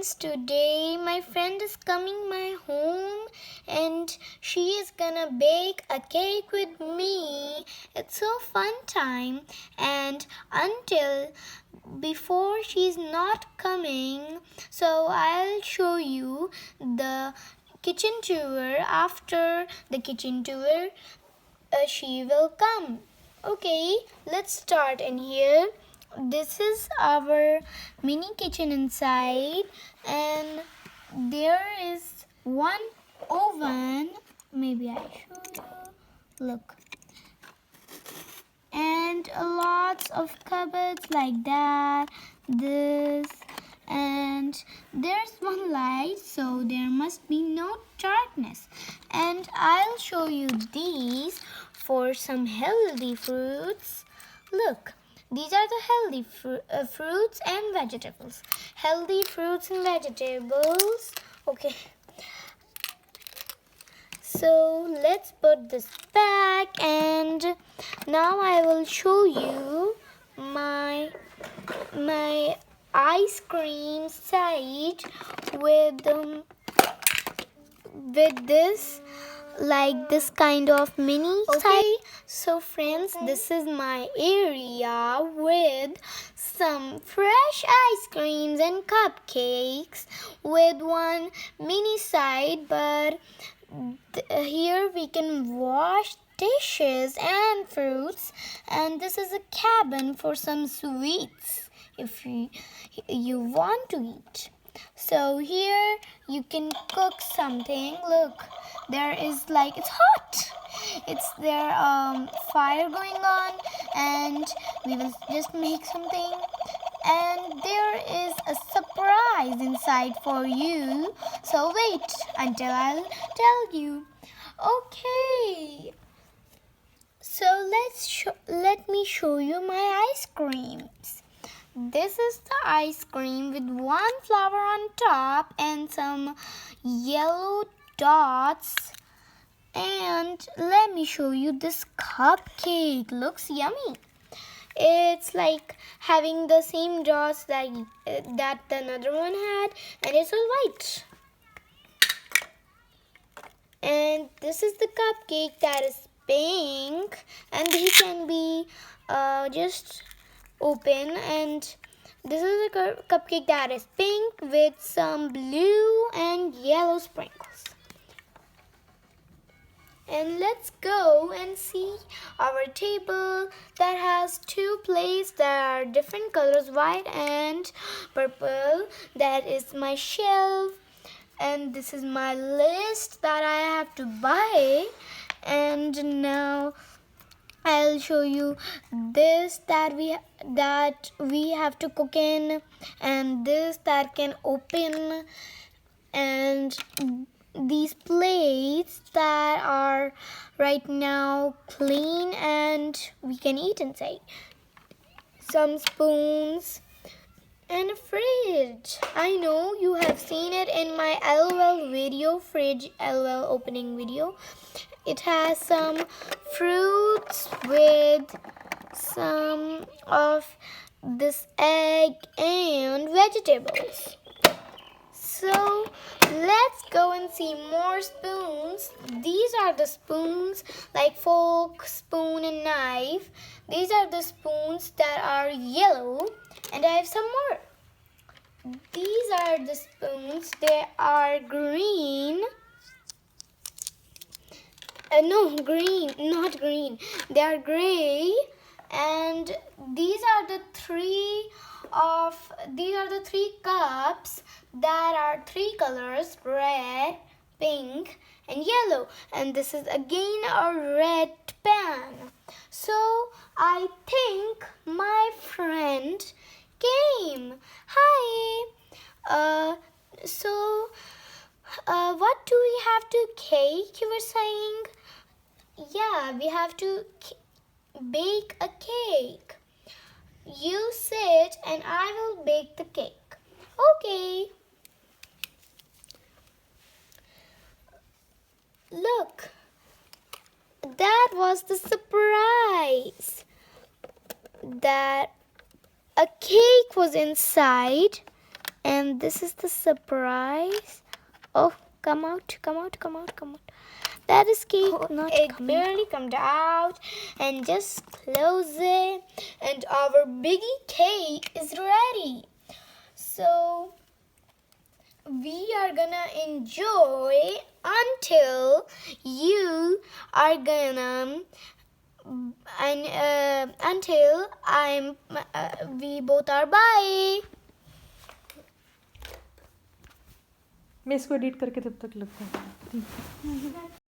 friends, today my friend is coming my home and she is gonna bake a cake with me. It's so fun time, and until before she's not coming, so I'll show you the kitchen tour. After the kitchen tour, she will come. Okay, let's start. In here, this is our mini kitchen inside, and there is one oven. Maybe I show you. Look, and lots of cupboards like that. This, and there's one light, so there must be no darkness. And I'll show you these for some healthy fruits. Look, these are the healthy fruits and vegetables. Healthy fruits and vegetables. Okay. So let's put this back, and now I will show you my ice cream side with this, like this kind of mini side. So friends, this is my area with some fresh ice creams and cupcakes with one mini side, but here we can wash dishes and fruits, and this is a cabin for some sweets if you want to eat. So here you can cook something. Look, there is like, it's hot. It's there fire going on, and we will just make something. And there is a surprise inside for you. So wait until I'll tell you. Okay. So let me show you my ice creams. This is the ice cream with one flower on top and some yellow dots. And let me show you this cupcake. Looks yummy. It's like having the same dots that the another one had, and it's all white. And this is the cupcake that is pink, and they can be just open. And this is a cupcake that is pink with some blue and yellow sprinkles. And let's go and see our table that has two plates that are different colors, white and purple. That is my shelf, and this is my list that I have to buy. And now I'll show you this that we have to cook in, and this that can open, and these plates that are right now clean and we can eat inside. Some spoons and a fridge. I know you have seen it in my LOL video, fridge LOL opening video. It has some fruits with some of this egg and vegetables. So let's go and see more spoons. These are the spoons, like fork, spoon, and knife. These are the spoons that are yellow, and I have some more. These are the spoons. They are green. Not green. They are gray, and these are the three cups that are three colors: red, pink, and yellow. And this is again a red pan. So I think my friend came. Hi. What do we have to cake, you were saying? Yeah, we have to bake a cake. You sit and I will bake the cake. Okay. Look, that was the surprise. That a cake was inside, And this is the surprise. Oh, come out. That is cake not It coming. barely come out, and just close it, and our biggie cake is ready. So we are gonna enjoy until you are gonna and until we both are bye. मैं इसको edit करके तब तक लगता हूँ